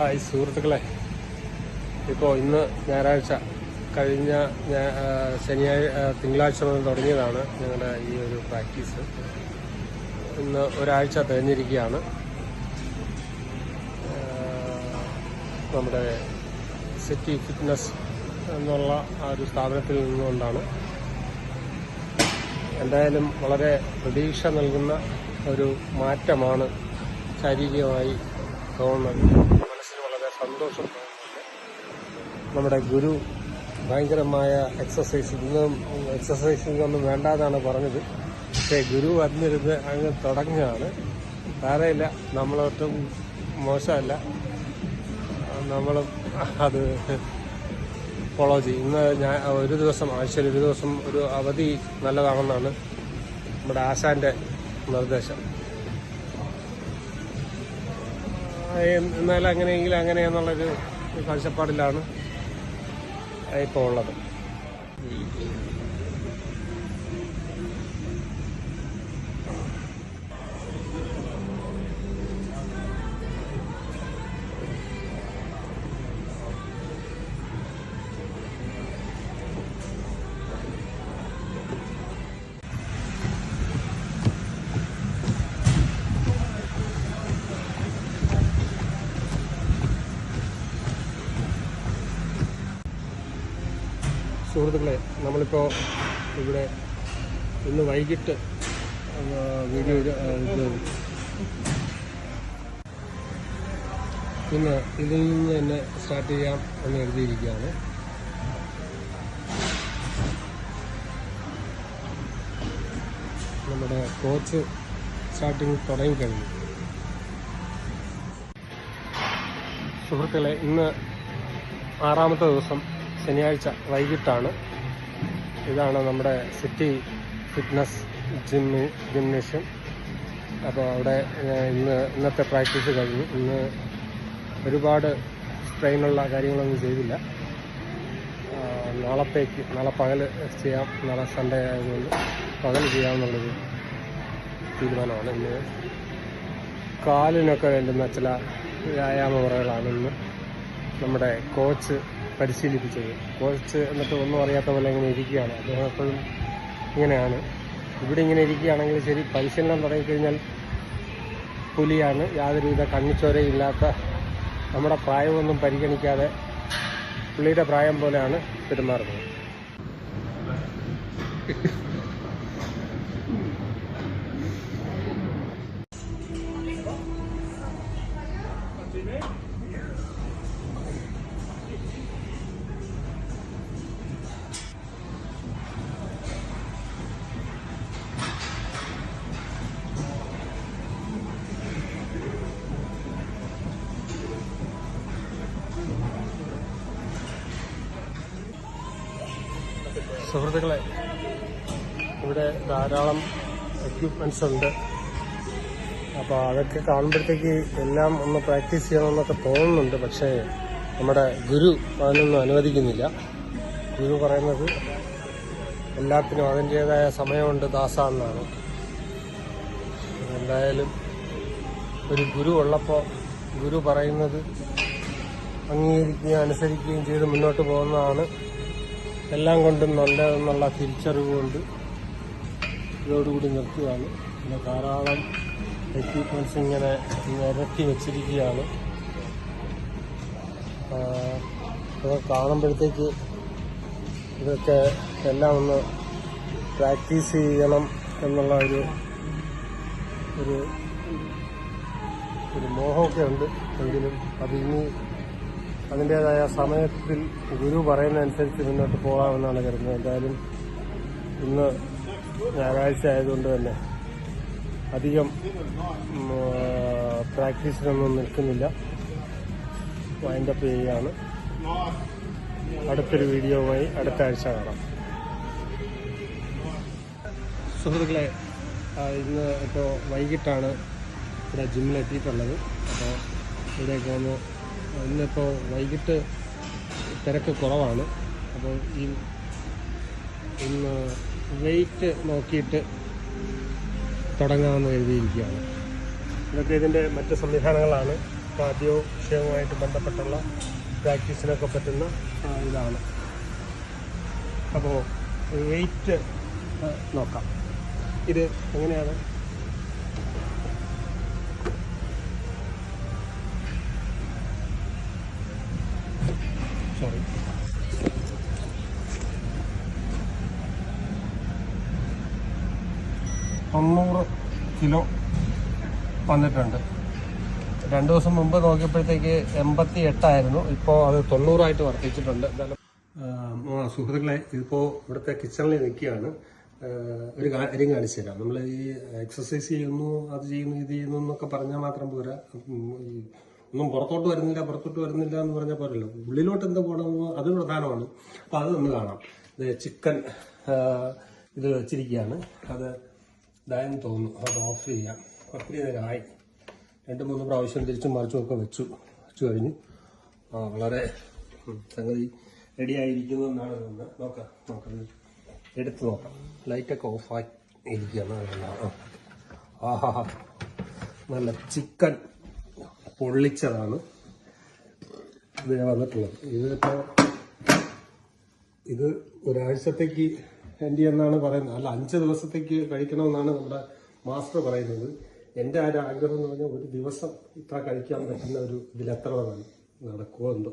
Hi സുഹൃത്തുക്കളെ, ഇപ്പോൾ ഇന്ന് ഞായറാഴ്ച കഴിഞ്ഞ തിങ്കളാഴ്ച മുതൽ തുടങ്ങിയതാണ് ഞങ്ങളുടെ ഈ ഒരു പ്രാക്ടീസ്. ഇന്ന് ഒരാഴ്ച തികഞ്ഞിരിക്കുകയാണ്. നമ്മുടെ സിറ്റി ഫിറ്റ്നസ് എന്നുള്ള ആ ഒരു സ്ഥാപനത്തിൽ നിന്നുകൊണ്ടാണ്. എന്തായാലും വളരെ പ്രതീക്ഷ നൽകുന്ന ഒരു മാറ്റമാണ് ശാരീരികമായി തോന്നുന്നത്. മനസ്സിന് വളരെ സന്തോഷം തോന്നുന്നുണ്ട്. നമ്മുടെ ഗുരു ഭയങ്കരമായ എക്സസൈസിങ്ങൊന്നും വേണ്ടാതാണ് പറഞ്ഞത്. പക്ഷേ ഗുരു വന്നിരുന്ന് അങ്ങ് തുടങ്ങുകയാണ്. സാരമില്ല, നമ്മളൊട്ടും മോശമല്ല, നമ്മളും അത് ഫോളോ ചെയ്യും. ഇന്ന് ഞാൻ ആഴ്ചയിൽ ഒരു ദിവസം ഒരു അവധി നല്ലതാണെന്നാണ് നമ്മുടെ ആശാന്റെ നിർദ്ദേശം. എന്നാലും അങ്ങനെയെങ്കിലും അങ്ങനെയെന്നുള്ളൊരു കാഴ്ചപ്പാടിലാണ് ഇപ്പോൾ ഉള്ളത്. സുഹൃത്തുക്കളെ, നമ്മളിപ്പോൾ ഇവിടെ ഇന്ന് വൈകിട്ട് വീഡിയോ പിന്നെ ഇതിൽ നിന്ന് തന്നെ സ്റ്റാർട്ട് ചെയ്യാം എന്ന് എഴുതിയിരിക്കുകയാണ്. നമ്മുടെ കോച്ച് സ്റ്റാർട്ടിങ് തുടങ്ങിക്കഴിഞ്ഞു. സുഹൃത്തുക്കളെ, ഇന്ന് 6ാമത്തെ ദിവസം, ശനിയാഴ്ച വൈകിട്ടാണ്. ഇതാണ് നമ്മുടെ സിറ്റി ജിംനേഷ്യം. അപ്പോൾ അവിടെ ഇന്നത്തെ പ്രാക്ടീസ് കഴിഞ്ഞു. ഇന്ന് ഒരുപാട് സ്ട്രെയിനുള്ള കാര്യങ്ങളൊന്നും ചെയ്തില്ല. നാളെ പകൽ ചെയ്യാം. നാളെ സൺഡേ ആയതുകൊണ്ട് പകൽ ചെയ്യാമെന്നുള്ളൊരു തീരുമാനമാണ്. ഇന്ന് കാലിനൊക്കെ വേണ്ടുന്ന ചില വ്യായാമ മുറകളാണ് ഇന്ന് നമ്മുടെ കോച്ച് പരിശീലിപ്പിച്ചത്. കോച്ച് എന്നിട്ട് ഒന്നും അറിയാത്ത പോലെ ഇങ്ങനെ ഇരിക്കുകയാണ്. അദ്ദേഹം എപ്പോഴും ഇങ്ങനെയാണ്. ഇവിടെ ഇങ്ങനെ ഇരിക്കുകയാണെങ്കിൽ ശരി, പരിശീലനം തുടങ്ങിക്കഴിഞ്ഞാൽ പുലിയാണ്. യാതൊരുവിധ കണ്ണിച്ചോരയില്ലാത്ത, നമ്മുടെ പ്രായമൊന്നും പരിഗണിക്കാതെ പുള്ളിയുടെ പ്രായം പോലെയാണ് പെരുമാറുന്നത്. സുഹൃത്തുക്കളെ, ഇവിടെ ധാരാളം എക്യുപ്മെൻറ്റ്സ് ഉണ്ട്. അപ്പോൾ അതൊക്കെ കാണുമ്പോഴത്തേക്ക് എല്ലാം ഒന്ന് പ്രാക്ടീസ് ചെയ്യണമെന്നൊക്കെ തോന്നുന്നുണ്ട്. പക്ഷേ നമ്മുടെ ഗുരു അതിനൊന്നും അനുവദിക്കുന്നില്ല. ഗുരു പറയുന്നത് എല്ലാത്തിനും അതിൻ്റേതായ സമയമുണ്ട് ദാസ എന്നാണ്. എന്തായാലും ഒരു ഗുരു ഉള്ളപ്പോൾ ഗുരു പറയുന്നത് അംഗീകരിക്കുകയും അനുസരിക്കുകയും ചെയ്ത് മുന്നോട്ട് പോകുന്നതാണ് എല്ലാം കൊണ്ടും നല്ലതെന്നുള്ള തിരിച്ചറിവ് കൊണ്ട് ഇതോടുകൂടി നിർത്തുകയാണ്. പിന്നെ ധാരാളം എക്യുപ്മെൻറ്റ്സ് ഇങ്ങനെ നിരത്തി വെച്ചിരിക്കുകയാണ്. ഇതൊക്കെ കാണുമ്പോഴത്തേക്ക് ഇതൊക്കെ എല്ലാം ഒന്ന് പ്രാക്ടീസ് ചെയ്യണം എന്നുള്ള ഒരു മോഹമൊക്കെ ഉണ്ട്. എങ്കിലും അതിനി അതിൻ്റേതായ സമയത്തിൽ ഗുരു പറയുന്നതനുസരിച്ച് മുന്നോട്ട് പോകാമെന്നാണ് കരുതുന്നത്. എന്തായാലും ഇന്ന് ഞായറാഴ്ച ആയതുകൊണ്ട് തന്നെ അധികം പ്രാക്ടീസിനൊന്നും നിൽക്കുന്നില്ല. വൈൻഡപ്പ് ചെയ്യുകയാണ്. അടുത്തൊരു വീഡിയോയുമായി അടുത്ത ആഴ്ച കാണാം. സുഹൃത്തുക്കളെ, ഇന്ന് ഇപ്പോൾ വൈകിട്ടാണ് ഇവിടെ ജിമ്മിലെത്തിയിട്ടുള്ളത്. അപ്പോൾ ഇവിടേക്ക് വന്ന് ഇന്നിപ്പോൾ വൈകിട്ട് തിരക്ക് കുറവാണ്. അപ്പോൾ ഇന്ന് വെയിറ്റ് നോക്കിയിട്ട് തുടങ്ങാമെന്ന് എഴുതിയിരിക്കുകയാണ്. ഇതൊക്കെ ഇതിൻ്റെ മറ്റ് സംവിധാനങ്ങളാണ്. വാദ്യോക്ഷവുമായിട്ട് ബന്ധപ്പെട്ടുള്ള പ്രാക്ടീസിനൊക്കെ പറ്റുന്ന ഇതാണ്. അപ്പോൾ വെയിറ്റ് നോക്കാം. ഇത് എങ്ങനെയാണ്? സോറി, കിലോ വന്നിട്ടുണ്ട്. 2 ദിവസം മുമ്പ് നോക്കിയപ്പോഴത്തേക്ക് 88 ഇപ്പോൾ അത് 90 വർദ്ധിച്ചിട്ടുണ്ട്. എന്തായാലും സുഹൃത്തുക്കളെ, ഇതിപ്പോൾ ഇവിടുത്തെ കിച്ചണിൽ നിൽക്കുകയാണ്. ഒരു കാര്യം കാണിച്ചു തരാം. നമ്മൾ ഈ എക്സസൈസ് ചെയ്യുന്നു, അത് ചെയ്യുന്നു, ഇത് ചെയ്യുന്നു എന്നൊക്കെ പറഞ്ഞാൽ മാത്രം പോരാ. ഒന്നും പുറത്തോട്ട് വരുന്നില്ല എന്ന് പറഞ്ഞാൽ പോരല്ലോ. ഉള്ളിലോട്ട് എന്താ പോകണമെന്ന് അത് പ്രധാനമാണ്. അപ്പം അത് ഒന്ന് കാണാം. ഇത് ചിക്കൻ ഇത് വെച്ചിരിക്കുകയാണ്. അത് ഇതായെന്ന് തോന്നുന്നു. അത് ഓഫ് ചെയ്യാം. ഒത്തിരി നേരമായി. 2-3 പ്രാവശ്യം തിരിച്ചും മറിച്ചും ഒക്കെ വെച്ചു കഴിഞ്ഞു. വളരെ സംഗതി റെഡി ആയിരിക്കുന്നു എന്നാണ് തോന്നുന്നത്. നോക്കാം, എടുത്ത് നോക്കാം. ലൈറ്റൊക്കെ ഓഫായി ഇരിക്കുകയാണ്. ആഹാ, നല്ല ചിക്കൻ പൊള്ളിച്ചതാണ് ഇതിന് വന്നിട്ടുള്ളത്. ഇത് ഒരാഴ്ചത്തേക്ക് എൻ്റെ എന്നാണ് പറയുന്നത്. അല്ല, 5 ദിവസത്തേക്ക് കഴിക്കണമെന്നാണ് നമ്മുടെ മാസ്റ്റർ പറയുന്നത്. എൻ്റെ ആ ഒരു ആഗ്രഹം എന്ന് പറഞ്ഞാൽ ഒരു ദിവസം ഇത്ര കഴിക്കാൻ പറ്റുന്ന ഒരു ഇതിലെത്ര നടക്കുമോ എന്തോ.